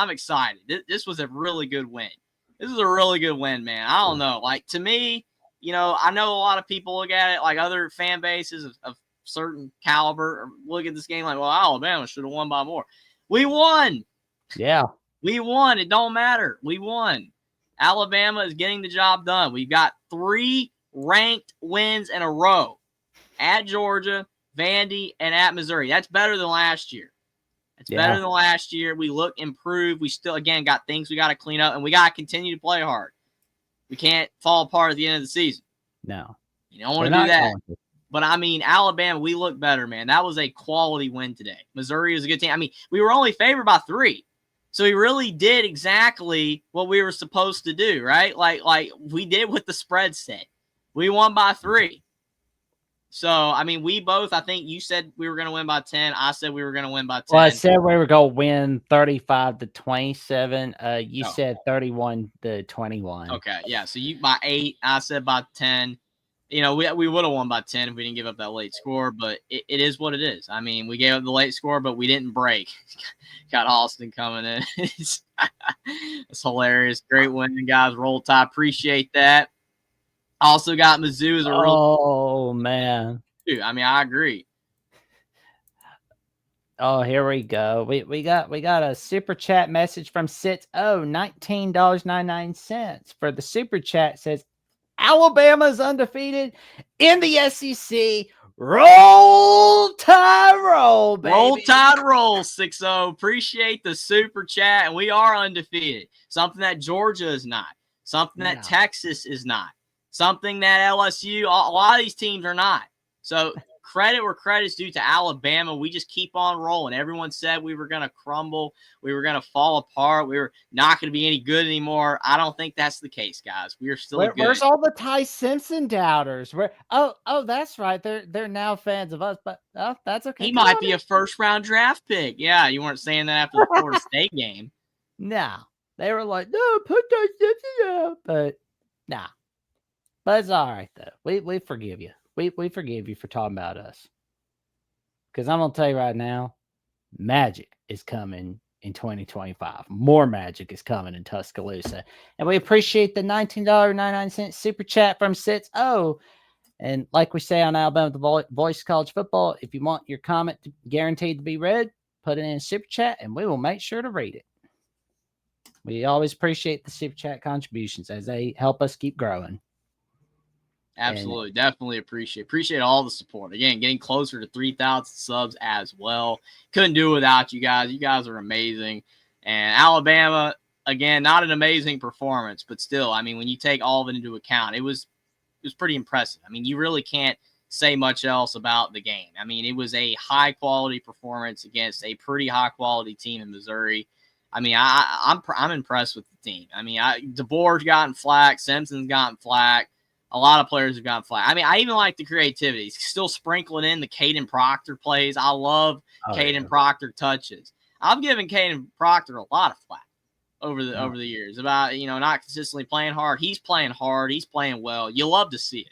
I'm excited. This was a really good win. This is a really good win, man. I don't know. Like, to me, I know a lot of people look at it like other fan bases of certain caliber look at this game like, well, Alabama should have won by more. We won. Yeah. We won. It don't matter. We won. Alabama is getting the job done. We've got 3 ranked wins in a row at Georgia, Vandy, and at Missouri. That's better than last year. It's better than last year. We look improved. We still, again, got things we got to clean up, and we got to continue to play hard. We can't fall apart at the end of the season. No. You don't want to do that. But, I mean, Alabama, we look better, man. That was a quality win today. Missouri is a good team. I mean, we were only favored by 3. So we really did exactly what we were supposed to do, right? Like we did what the spread said. We won by 3. So, I mean, we both, I think you said we were going to win by 10. I said we were going to win by 10. Well, I said we were going to win 35-27. You said 31-21. Okay, yeah. So you by 8. I said by 10. We would have won by 10 if we didn't give up that late score, but it is what it is. I mean, we gave up the late score, but we didn't break. Got Austin coming in. It's hilarious. Great win, guys. Roll Tide. Appreciate that. Also got Mizzou as a real. Oh, man. Dude, I mean, I agree. Oh, here we go. We got a super chat message from Sitz. Oh, $19.99 for the super chat. Says Alabama's undefeated in the SEC. Roll Tide roll, baby. Roll Tide roll, 6-0. Appreciate the super chat. And we are undefeated. Something that Georgia is not. Something that Texas is not. Something that LSU, a lot of these teams are not. So credit where credit's due to Alabama. We just keep on rolling. Everyone said we were going to crumble. We were going to fall apart. We were not going to be any good anymore. I don't think that's the case, guys. We are still good. Where's all the Ty Simpson doubters? Oh, that's right. They're now fans of us, but that's okay. He might be a first-round draft pick. Yeah, you weren't saying that after the Florida State game. No. They were like, no, put Ty Simpson out. But nah. But it's all right, though. We forgive you. We forgive you for talking about us. Because I'm going to tell you right now, magic is coming in 2025. More magic is coming in Tuscaloosa. And we appreciate the $19.99 super chat from Sitz. Oh, and like we say on Alabama The Voice College Football, if you want your comment guaranteed to be read, put it in a super chat, and we will make sure to read it. We always appreciate the super chat contributions as they help us keep growing. Absolutely. Definitely appreciate all the support. Again, getting closer to 3,000 subs as well. Couldn't do it without you guys. You guys are amazing. And Alabama, again, not an amazing performance, but still, I mean, when you take all of it into account, it was pretty impressive. I mean, you really can't say much else about the game. I mean, it was a high-quality performance against a pretty high-quality team in Missouri. I mean, I'm impressed with the team. I mean, DeBoer's gotten flack. Simpson's gotten flack. A lot of players have gotten flat. I mean, I even like the creativity. Still sprinkling in the Caden Proctor plays. I love Caden Proctor touches. I've given Caden Proctor a lot of flack over the years about, not consistently playing hard. He's playing hard. He's playing well. You love to see it.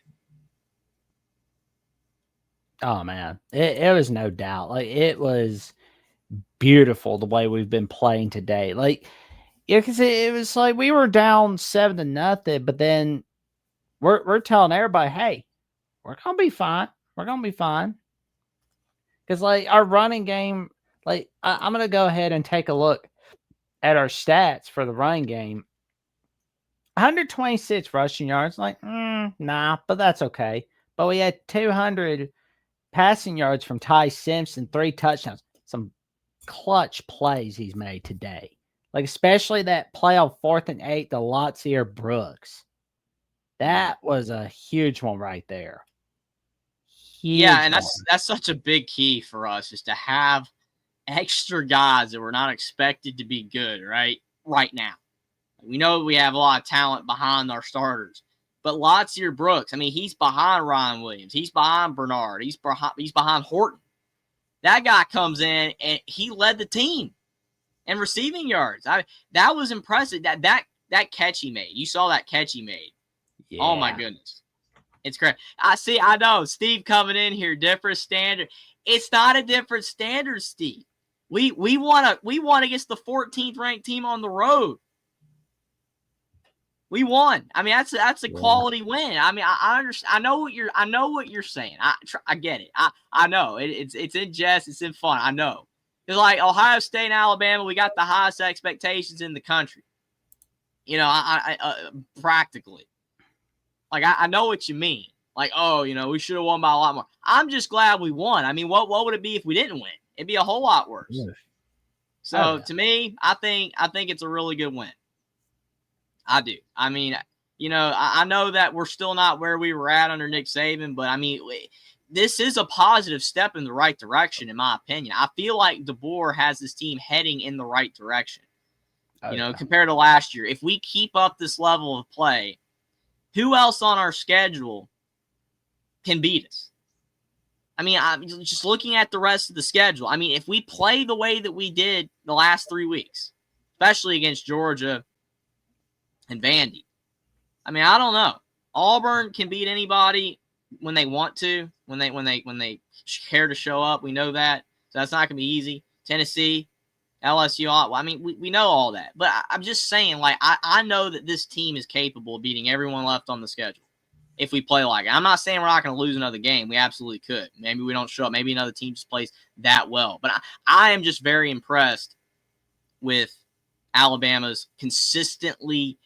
Oh, man. It was no doubt. Like, it was beautiful the way we've been playing today. Like, because it was like we were down 7-0, but then we're telling everybody, hey, we're going to be fine. We're going to be fine. Because, like, our running game, like, I'm going to go ahead and take a look at our stats for the running game. 126 rushing yards. Like, nah, but that's okay. But we had 200 passing yards from Ty Simpson, 3 touchdowns. Some clutch plays he's made today. Like, especially that play on 4th and 8 to Latsier Brooks. That was a huge one right there. Yeah, and that's such a big key for us is to have extra guys that we're not expected to be good right now. We know we have a lot of talent behind our starters, but Latsier Brooks, I mean, he's behind Ryan Williams. He's behind Bernard. He's behind Horton. That guy comes in, and he led the team in receiving yards. That was impressive. That catch he made. You saw that catch he made. Yeah. Oh, my goodness. It's great. I know. Steve coming in here, different standard. It's not a different standard, Steve. We won against the 14th ranked team on the road. We won. I mean, that's a quality win. I mean, I understand. I know what you're saying. I get it. I know it's in jest. It's in fun. I know. It's like Ohio State and Alabama. We got the highest expectations in the country. You know, practically. Like I know what you mean. Like, oh, you know, we should have won by a lot more. I'm just glad we won. I mean, what would it be if we didn't win? It'd be a whole lot worse. Yeah. So to me, I think it's a really good win. I do. I mean, you know, I know that we're still not where we were at under Nick Saban, but I mean, this is a positive step in the right direction, in my opinion. I feel like DeBoer has this team heading in the right direction. You know, compared to last year. If we keep up this level of play, who else on our schedule can beat us? I mean, I'm just looking at the rest of the schedule. I mean, if we play the way that we did the last 3 weeks, especially against Georgia and Vandy, I mean, I don't know. Auburn can beat anybody when they want to, when they care to show up. We know that. So that's not going to be easy. Tennessee, LSU, well, I mean, we know all that. But I'm just saying, like, I know that this team is capable of beating everyone left on the schedule if we play like it. I'm not saying we're not going to lose another game. We absolutely could. Maybe we don't show up. Maybe another team just plays that well. But I am just very impressed with Alabama's consistently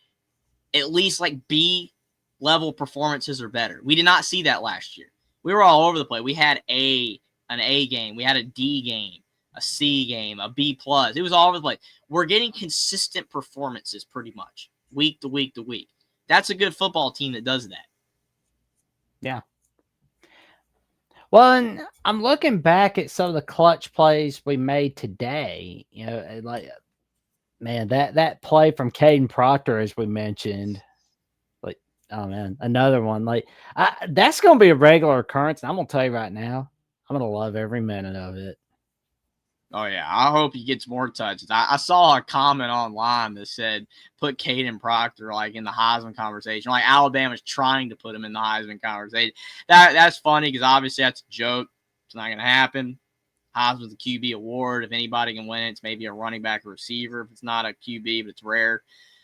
at least like B-level performances or better. We did not see that last year. We were all over the place. We had an A game. We had a D game, a C game, a B+. It was all over the place. We're getting consistent performances pretty much week to week to week. That's a good football team that does that. Yeah. Well, and I'm looking back at some of the clutch plays we made today. You know, like, man, that play from Caden Proctor, as we mentioned, like, oh man, another one. Like, that's going to be a regular occurrence. And I'm going to tell you right now, I'm going to love every minute of it. Oh, yeah. I hope he gets more touches. I saw a comment online that said put Caden Proctor, like, in the Heisman conversation. Like, Alabama's trying to put him in the Heisman conversation. That's funny because obviously that's a joke. It's not going to happen. Heisman's a QB award. If anybody can win it, it's maybe a running back or receiver. If it's not a QB, but it's rare.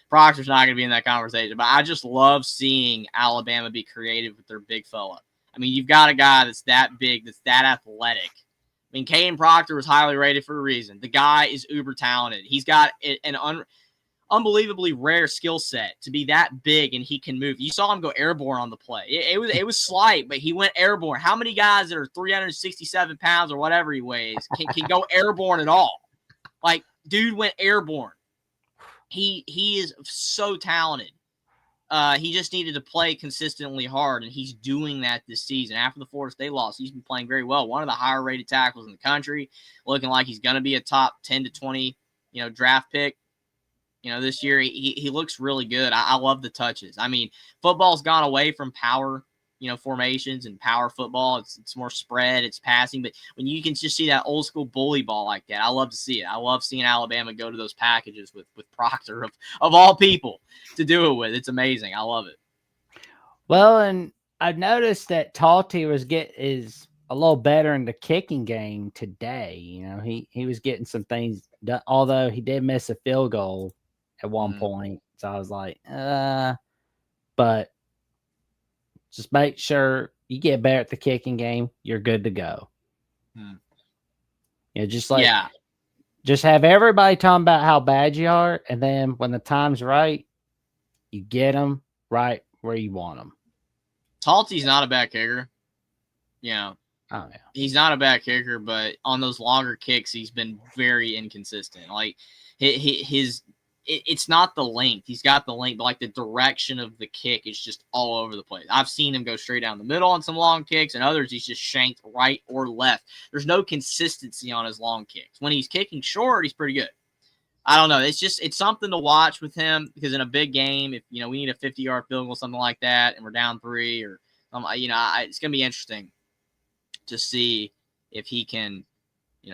Proctor's not going to be in that conversation. But I just love seeing Alabama be creative with their big fella. I mean, you've got a guy that's that big, that's that athletic. I mean, Caden Proctor was highly rated for a reason. The guy is uber talented. He's got an unbelievably rare skill set to be that big, and he can move. You saw him go airborne on the play. It was slight, but he went airborne. How many guys that are 367 pounds or whatever he weighs can go airborne at all? Like, dude went airborne. He is so talented. He just needed to play consistently hard, and he's doing that this season. After the Florida State loss, he's been playing very well. One of the higher-rated tackles in the country, looking like he's going to be a top 10 to 20, draft pick. This year he looks really good. I love the touches. I mean, football's gone away from power, formations and power football. It's more spread, it's passing. But when you can just see that old school bully ball like that, I love to see it. I love seeing Alabama go to those packages with Proctor of all people to do it with. It's amazing. I love it. Well, and I've noticed that Talty is a little better in the kicking game today. He was getting some things done, although he did miss a field goal at one point. So I was like, but just make sure you get better at the kicking game. You're good to go. Just have everybody talking about how bad you are. And then when the time's right, you get them right where you want them. Talty's not a bad kicker. Oh, yeah. He's not a bad kicker, but on those longer kicks, he's been very inconsistent. Like it's not the length. He's got the length, but like the direction of the kick is just all over the place. I've seen him go straight down the middle on some long kicks, and others he's just shanked right or left. There's no consistency on his long kicks. When he's kicking short, he's pretty good. I don't know. It's something to watch with him because in a big game, if we need a 50-yard field goal, something like that, and we're down 3 or it's gonna be interesting to see if he can,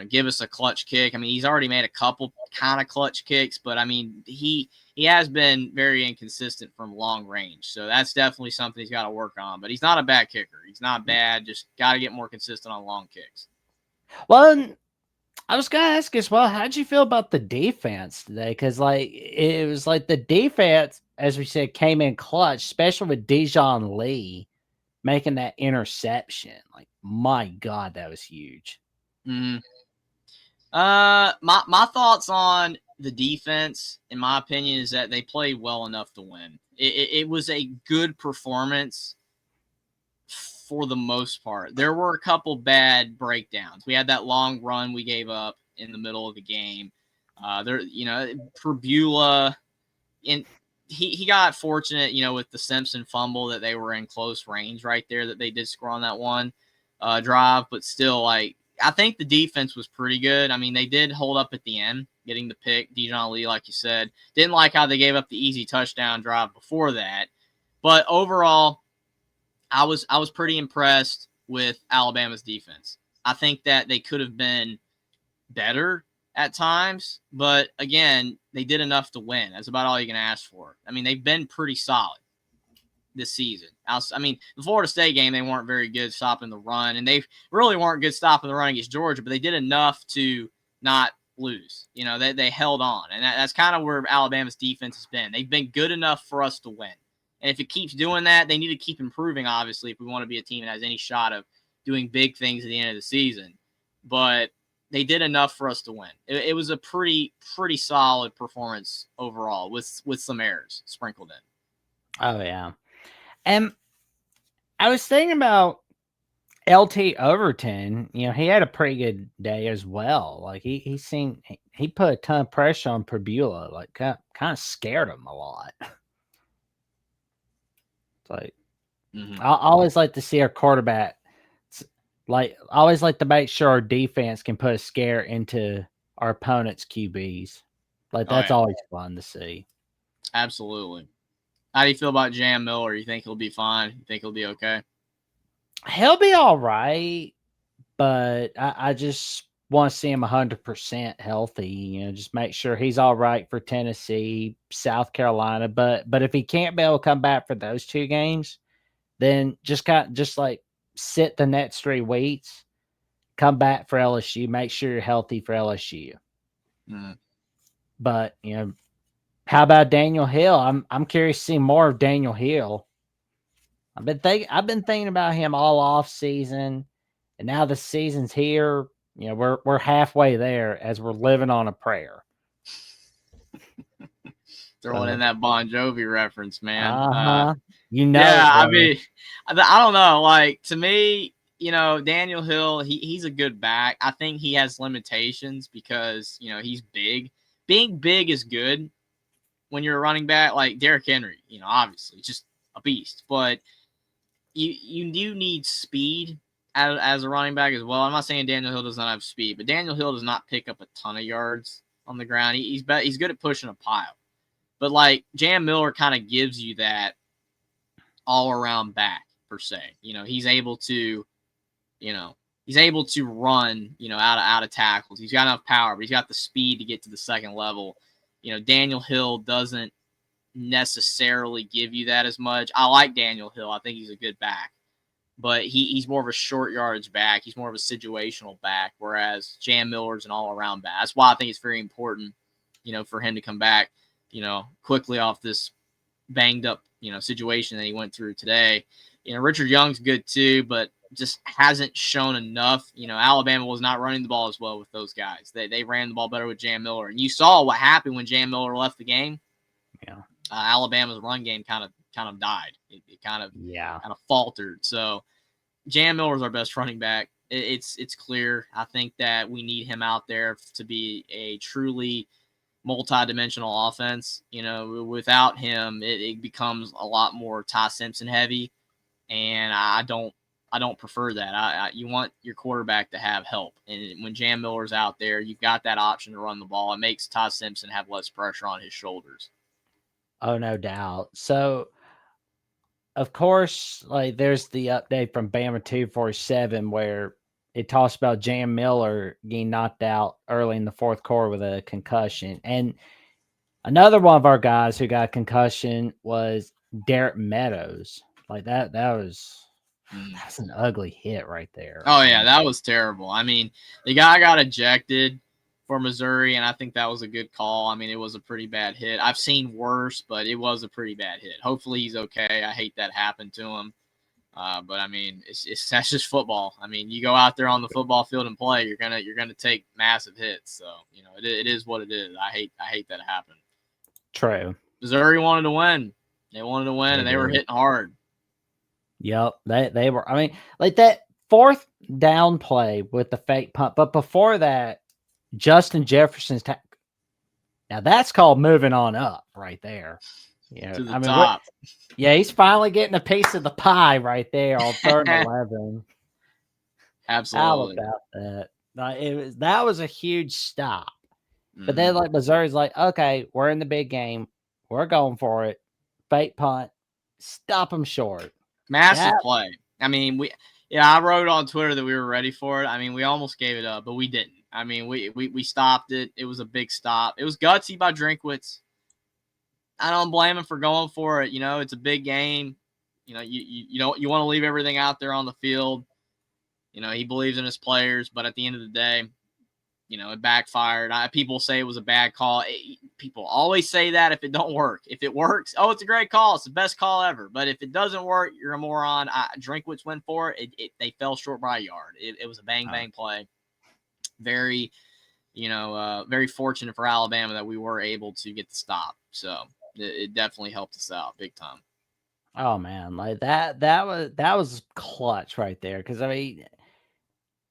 give us a clutch kick. I mean, he's already made a couple kind of clutch kicks, but I mean, he has been very inconsistent from long range. So that's definitely something he's got to work on. But he's not a bad kicker. He's not bad. Just got to get more consistent on long kicks. Well, I was gonna ask as well, how'd you feel about the defense today? Because like it was like the defense, as we said, came in clutch, especially with Dijon Lee making that interception. Like, my God, that was huge. Mm. My thoughts on the defense, in my opinion, is that they played well enough to win. It was a good performance for the most part. There were a couple bad breakdowns. We had that long run we gave up in the middle of the game. Perbula, and he got fortunate, with the Simpson fumble that they were in close range right there that they did score on that one drive. But still, like, I think the defense was pretty good. I mean, they did hold up at the end, getting the pick. Dijon Lee, like you said, didn't like how they gave up the easy touchdown drive before that. But overall, I was pretty impressed with Alabama's defense. I think that they could have been better at times, but again, they did enough to win. That's about all you can ask for. I mean, they've been pretty solid this season. I mean, the Florida State game, they weren't very good stopping the run, and they really weren't good stopping the run against Georgia, but they did enough to not lose. They held on, and that's kind of where Alabama's defense has been. They've been good enough for us to win. And if it keeps doing that, they need to keep improving, obviously, if we want to be a team that has any shot of doing big things at the end of the season. But they did enough for us to win. It was a pretty solid performance overall with some errors sprinkled in. Oh, yeah. And I was thinking about LT Overton. He had a pretty good day as well. Like, he put a ton of pressure on Perbula, like kind of scared him a lot. It's like, I always like to see our quarterback. Like, I always like to make sure our defense can put a scare into our opponent's QBs. Like, that's always fun to see. Absolutely. How do you feel about Jam Miller? You think he'll be fine? You think he'll be okay? He'll be all right, but I just want to see him 100% healthy. Just make sure he's all right for Tennessee, South Carolina. But if he can't be able to come back for those 2 games, then just like sit the next 3 weeks, come back for LSU, make sure you're healthy for LSU. But how about Daniel Hill? I'm curious to see more of Daniel Hill. I've been thinking about him all off season, and now the season's here. We're halfway there as we're living on a prayer. Throwing in that Bon Jovi reference, man. Yeah, I mean, I don't know. Like, to me, Daniel Hill, he's a good back. I think he has limitations because, he's big. Being big is good when you're a running back. Like Derrick Henry, obviously, just a beast. But you do need speed as a running back as well. I'm not saying Daniel Hill does not have speed, but Daniel Hill does not pick up a ton of yards on the ground. He's good at pushing a pile. But, like, Jam Miller kind of gives you that all-around back, per se. He's able to, run, out of tackles. He's got enough power, but he's got the speed to get to the second level. Daniel Hill doesn't necessarily give you that as much. I like Daniel Hill. I think he's a good back. But he's more of a short yardage back. He's more of a situational back, whereas Jam Miller's an all-around back. That's why I think it's very important, for him to come back, quickly off this banged up, situation that he went through today. Richard Young's good too, but just hasn't shown enough. Alabama was not running the ball as well with those guys. They ran the ball better with Jam Miller. And you saw what happened when Jam Miller left the game. Yeah. Alabama's run game kind of died. It kind of faltered. So Jam Miller's our best running back. It's clear. I think that we need him out there to be a truly multi-dimensional offense. Without him, it becomes a lot more Ty Simpson heavy, and I don't prefer that. You want your quarterback to have help, and when Jam Miller's out there, you've got that option to run the ball. It makes Ty Simpson have less pressure on his shoulders. Oh, no doubt. So, of course, like, there's the update from Bama 247 where it talks about Jam Miller getting knocked out early in the 4th quarter with a concussion. And another one of our guys who got a concussion was Derek Meadows. Like, that was That's an ugly hit right there. Oh, yeah, that was terrible. I mean, the guy got ejected for Missouri, and I think that was a good call. I mean, it was a pretty bad hit. I've seen worse, but it was a pretty bad hit. Hopefully he's okay. I hate that happened to him. But I mean, that's just football. I mean, you go out there on the football field and play, you're gonna take massive hits. So it is what it is. I hate that happened. True. Missouri wanted to win. They wanted to win, and they were hitting hard. Yep, they were. I mean, like that fourth down play with the fake punt, but before that, Justin Jefferson's now that's called moving on up right there. Yeah, To the I mean, top. Yeah, he's finally getting a piece of the pie right there on 3rd and 11. Absolutely. How about that? That was a huge stop. But then, like, Missouri's like, okay, we're in the big game. We're going for it. Fake punt. Stop them short. Massive play. I mean, I wrote on Twitter that we were ready for it. I mean, we almost gave it up, but we didn't. I mean, we stopped it. It was a big stop. It was gutsy by Drinkwitz. I don't blame him for going for it. It's a big game. You want to leave everything out there on the field. He believes in his players, but at the end of the day, it backfired. People say it was a bad call. People always say that if it don't work. If it works, it's a great call. It's the best call ever. But if it doesn't work, you're a moron. Drinkwitz went for it. They fell short by a yard. It was a bang play. Very, very fortunate for Alabama that we were able to get the stop. So it definitely helped us out big time. Oh man, like that was clutch right there. Because I mean,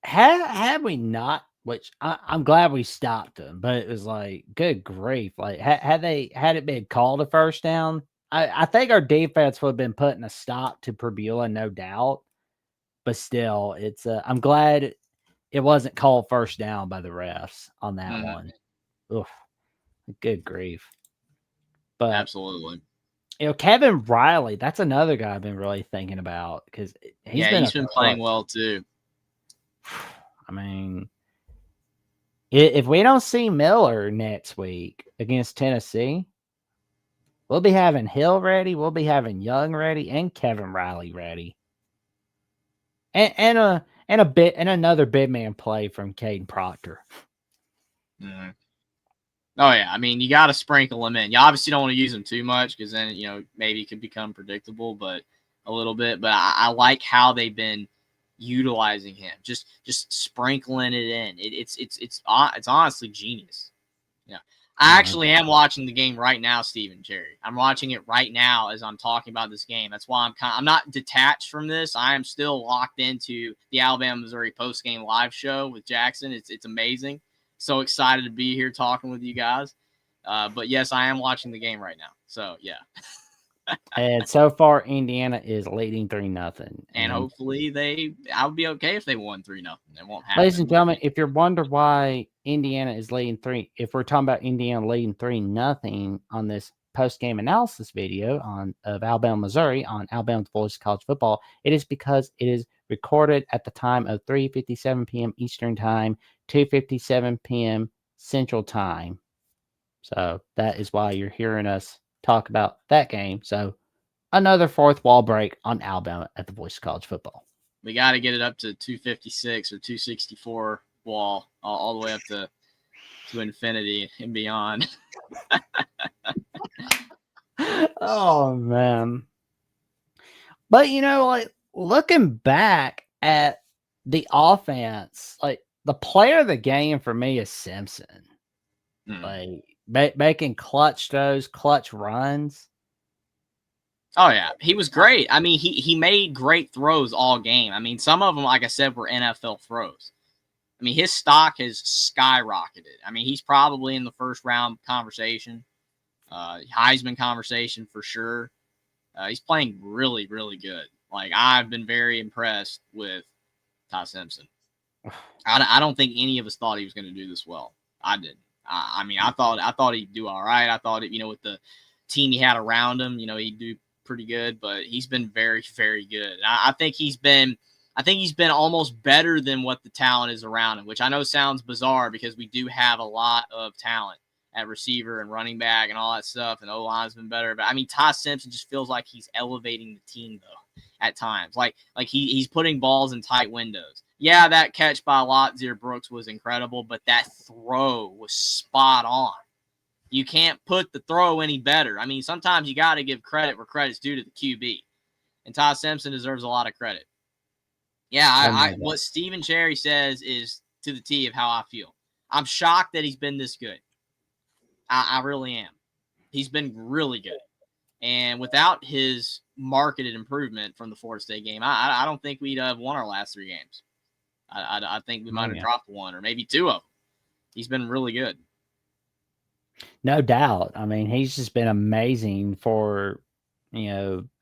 had we not, which I'm glad we stopped them, but it was like, good grief, like had it been called a first down, I think our defense would have been putting a stop to Purbulla, no doubt. But still, it's I'm glad it wasn't called first down by the refs on that one. Oof, good grief. But absolutely. Kevin Riley, that's another guy I've been really thinking about because he's been playing well too. I mean, if we don't see Miller next week against Tennessee, we'll be having Hill ready, we'll be having Young ready, and Kevin Riley ready, and another big man play from Caden Proctor. Mm-hmm. Oh yeah, I mean you got to sprinkle him in. You obviously don't want to use him too much because then maybe it could become predictable, but a little bit. But I like how they've been utilizing him, just sprinkling it in. It's honestly genius. Yeah, I actually am watching the game right now, Stephen Jerry. I'm watching it right now as I'm talking about this game. That's why I'm not detached from this. I am still locked into the Alabama Missouri postgame live show with Jackson. It's amazing. So excited to be here talking with you guys. But yes, I am watching the game right now. So yeah. And so far, Indiana is leading 3-0. And hopefully I would be okay if they won 3-0. It won't happen. Ladies and gentlemen, if you're wondering why Indiana is leading if we're talking about Indiana leading 3-0 on this post-game analysis video of Alabama, Missouri on Alabama's Voice of College Football, it is because it is recorded at the time of 3:57 p.m. Eastern Time, 2:57 p.m. Central Time. So that is why you're hearing us talk about that game. So another fourth wall break on Alabama at the Voice of College Football. We got to get it up to 256 or 264 wall, all the way up to infinity and beyond. Oh man. But like looking back at the offense, like the player of the game for me is Simpson. Like making clutch throws, clutch runs. Oh yeah, he was great. I mean, he made great throws all game. I mean, some of them, like I said, were NFL throws. I mean, his stock has skyrocketed. I mean, he's probably in the first round conversation, Heisman conversation for sure. He's playing really, really good. Like, I've been very impressed with Ty Simpson. I don't think any of us thought he was going to do this well. I didn't. I mean, I thought he'd do all right. I thought with the team he had around him, he'd do pretty good. But he's been very, very good. I think he's been almost better than what the talent is around him, which I know sounds bizarre because we do have a lot of talent at receiver and running back and all that stuff, and O-line's been better. But I mean, Ty Simpson just feels like he's elevating the team though at times. Like he's putting balls in tight windows. Yeah, that catch by Lotsier Brooks was incredible, but that throw was spot on. You can't put the throw any better. I mean, sometimes you got to give credit where credit's due to the QB. And Ty Simpson deserves a lot of credit. Yeah, what Stephen Cherry says is to the T of how I feel. I'm shocked that he's been this good. I really am. He's been really good. And without his marketed improvement from the Florida State game, I don't think we'd have won our last 3 games. I think we might have dropped 1 or maybe 2 of them. He's been really good. No doubt. I mean, he's just been amazing for,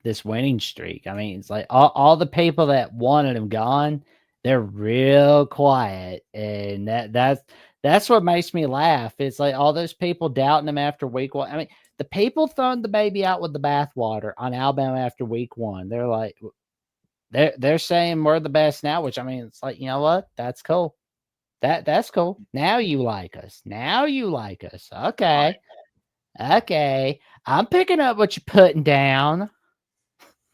this winning streak. I mean, it's like all the people that wanted him gone, they're real quiet. And that's what makes me laugh. It's like all those people doubting him after week 1. I mean, the people throwing the baby out with the bathwater on Alabama after week 1, they're like, they're saying we're the best now, which I mean, it's like, you know what? That's cool. That's cool. Now you like us. Okay. Okay. I'm picking up what you're putting down.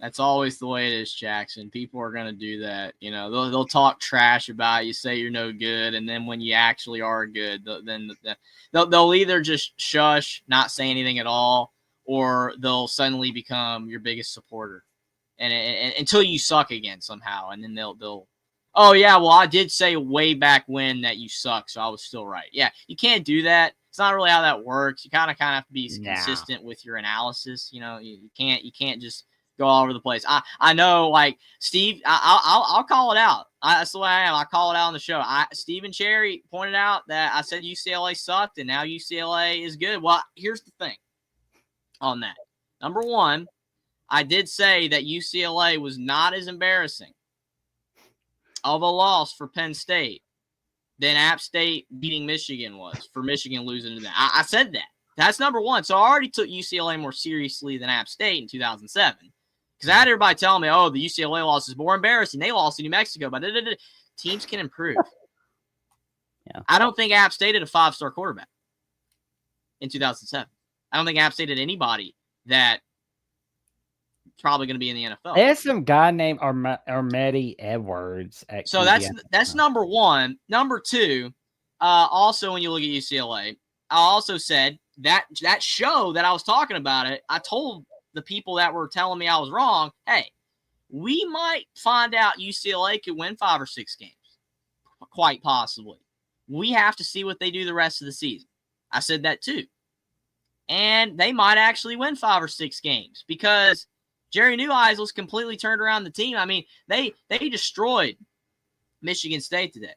That's always the way it is, Jackson. People are going to do that. They'll talk trash about you, say you're no good, and then when you actually are good, then they'll either just shush, not say anything at all, or they'll suddenly become your biggest supporter, and until you suck again somehow, and then they'll. Oh, yeah, well, I did say way back when that you suck, so I was still right. Yeah, you can't do that. It's not really how that works. You kind of have to be consistent with your analysis. You can't just go all over the place. I know, like, Steve, I'll call it out. That's the way I am. I call it out on the show. Stephen Cherry pointed out that I said UCLA sucked, and now UCLA is good. Well, here's the thing on that. Number one, I did say that UCLA was not as embarrassing of a loss for Penn State than App State beating Michigan was, for Michigan losing to that. I said that. That's number one. So I already took UCLA more seriously than App State in 2007. Because I had everybody telling me, oh, the UCLA loss is more embarrassing. They lost to New Mexico. But teams can improve. Yeah. I don't think App State had a 5-star quarterback in 2007. I don't think App State had anybody that probably going to be in the NFL. There's some guy named Armedi Edwards. So that's number one. Number two, also when you look at UCLA, I also said that show that I was talking about it, I told the people that were telling me I was wrong, hey, we might find out UCLA could win 5 or 6 games. Quite possibly. We have to see what they do the rest of the season. I said that too. And they might actually win 5 or 6 games because Jerry Neuheisel's completely turned around the team. I mean, they destroyed Michigan State today.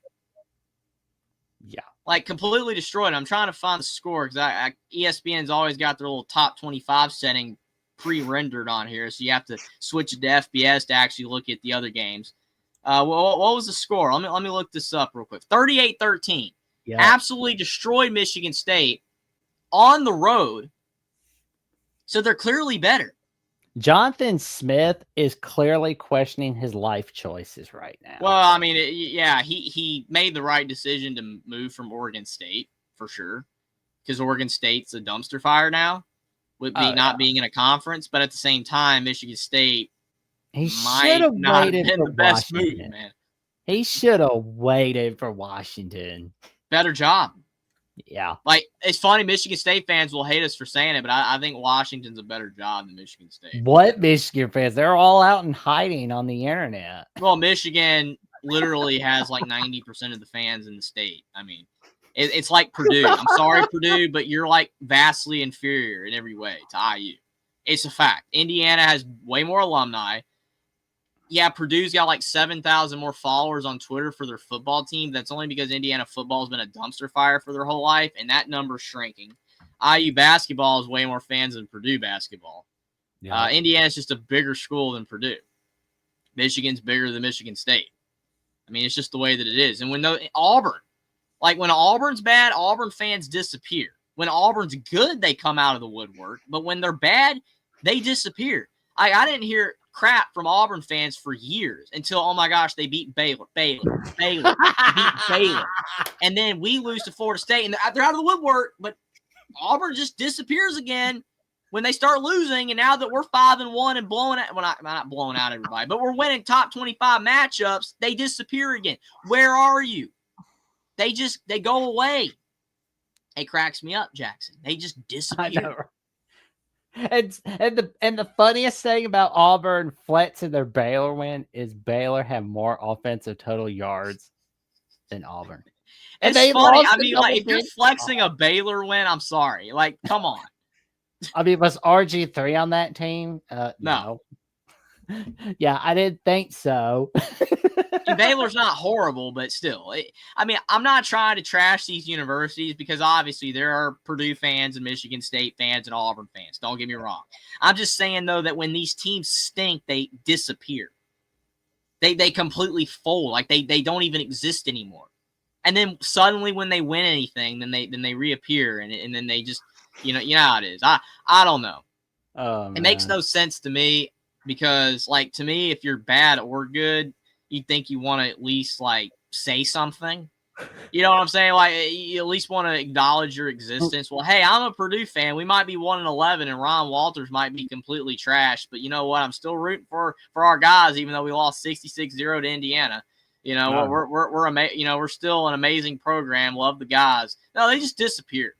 Yeah. Like, completely destroyed. I'm trying to find the score because ESPN's always got their little top 25 setting pre-rendered on here, so you have to switch it to FBS to actually look at the other games. What was the score? Let me look this up real quick. 38-13. Yeah. Absolutely destroyed Michigan State on the road. So they're clearly better. Jonathan Smith is clearly questioning his life choices right now. Well, I mean, he made the right decision to move from Oregon State for sure, because Oregon State's a dumpster fire now, with not being in a conference. But at the same time, Michigan State might not have been the best move, man. He should have waited for Washington. Better job. Yeah. Like, it's funny, Michigan State fans will hate us for saying it, but I think Washington's a better job than Michigan State. What Michigan fans? They're all out and hiding on the internet. Well, Michigan literally has like 90% of the fans in the state. I mean, it's like Purdue. I'm sorry, Purdue, but you're like vastly inferior in every way to IU. It's a fact. Indiana has way more alumni. Yeah, Purdue's got like 7,000 more followers on Twitter for their football team. That's only because Indiana football has been a dumpster fire for their whole life, and that number's shrinking. IU basketball has way more fans than Purdue basketball. Yeah. Indiana's just a bigger school than Purdue. Michigan's bigger than Michigan State. I mean, it's just the way that it is. And when Auburn, like when Auburn's bad, Auburn fans disappear. When Auburn's good, they come out of the woodwork. But when they're bad, they disappear. I didn't hear crap from Auburn fans for years until, oh my gosh, they beat Baylor. They beat Baylor. And then we lose to Florida State, and they're out of the woodwork, but Auburn just disappears again. when they start losing, and now that we're 5-1 and blowing out, well, not blowing out everybody, but we're winning top 25 matchups, they disappear again. Where are you? They go away. It cracks me up, Jackson. They just disappear. I know. And the funniest thing about Auburn flexing their Baylor win is Baylor have more offensive total yards than Auburn. And it's funny. I mean, like, if you're flexing a Baylor win, I'm sorry. Like, come on. I mean, was RG3 on that team? No. Yeah, I didn't think so. And Baylor's not horrible, but still. I mean, I'm not trying to trash these universities because obviously there are Purdue fans and Michigan State fans and Auburn fans. Don't get me wrong. I'm just saying, though, that when these teams stink, they disappear. They completely fold. Like, they don't even exist anymore. And then suddenly when they win anything, then they reappear, and then they just, you know how it is. I don't know. It makes no sense to me because, like, to me, if you're bad or good, you think you want to at least, like, say something. You know what I'm saying? Like, you at least want to acknowledge your existence. Well, hey, I'm a Purdue fan. We might be 1-11, and Ron Walters might be completely trashed. But you know what? I'm still rooting for our guys, even though we lost 66-0 to Indiana. You know, we're still an amazing program. Love the guys. No, they just disappeared.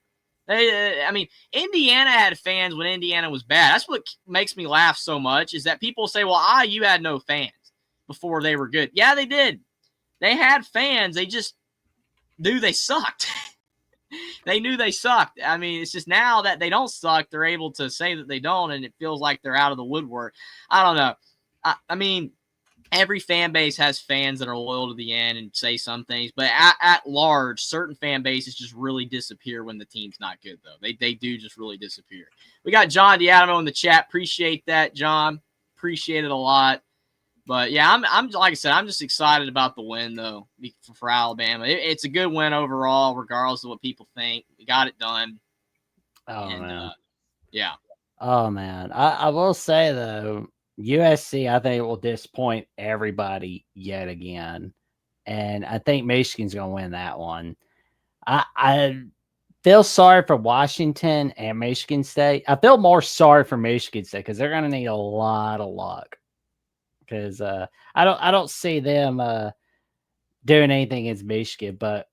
I mean, Indiana had fans when Indiana was bad. That's what makes me laugh so much is that people say, well, IU had no fans before they were good. Yeah, they did. They had fans. They just knew they sucked. They knew they sucked. I mean, it's just now that they don't suck, they're able to say that they don't, and it feels like they're out of the woodwork. I don't know. I mean, every fan base has fans that are loyal to the end and say some things, but at large, certain fan bases just really disappear when the team's not good, though. They do just really disappear. We got John Diadamo in the chat. Appreciate that, John. Appreciate it a lot. But yeah, I'm like I said, I'm just excited about the win though for Alabama. It's a good win overall, regardless of what people think. We got it done. Man. Yeah. Oh man, I will say though, USC I think will disappoint everybody yet again, and I think Michigan's gonna win that one. I feel sorry for Washington and Michigan State. I feel more sorry for Michigan State because they're gonna need a lot of luck. Because I don't see them doing anything against Michigan. But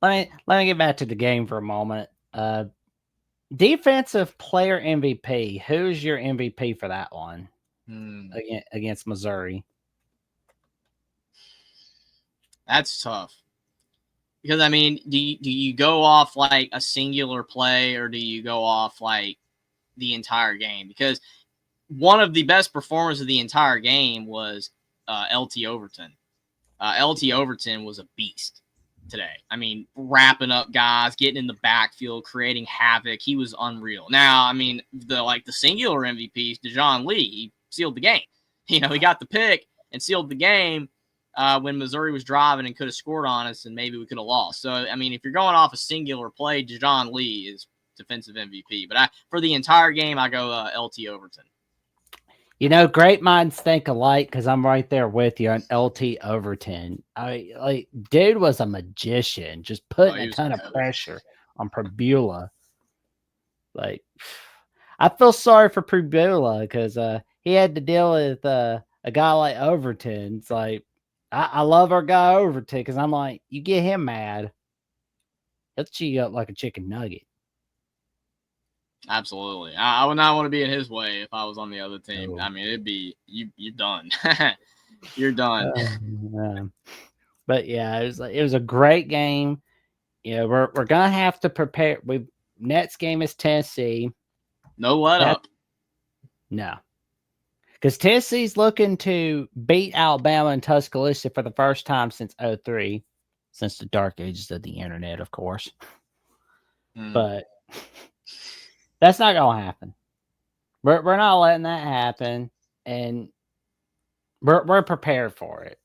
let me get back to the game for a moment. Defensive player MVP. Who's your MVP for that one against Missouri? That's tough. Because, I mean, do you go off like a singular play or do you go off like the entire game? Because one of the best performers of the entire game was LT Overton. LT Overton was a beast today. I mean, wrapping up guys, getting in the backfield, creating havoc. He was unreal. Now, I mean, the singular MVP is DeJon Lee. He sealed the game. You know, he got the pick and sealed the game when Missouri was driving and could have scored on us, and maybe we could have lost. So, I mean, if you're going off a singular play, DeJon Lee is defensive MVP. But for the entire game, I go LT Overton. You know, great minds think alike because I'm right there with you on LT Overton. Dude was a magician, just putting a ton of pressure on Prebula. Like, I feel sorry for Prebula because he had to deal with a guy like Overton. It's like, I love our guy Overton because I'm like, you get him mad, he'll chew you up like a chicken nugget. Absolutely. I would not want to be in his way if I was on the other team. I mean, it'd be you're done. You're done. But yeah, it was a great game. You know, we're gonna have to prepare. Next game is Tennessee. No let up. No. Because Tennessee's looking to beat Alabama in Tuscaloosa for the first time since 2003, since the dark ages of the internet, of course. But that's not going to happen. We're not letting that happen, and we're prepared for it.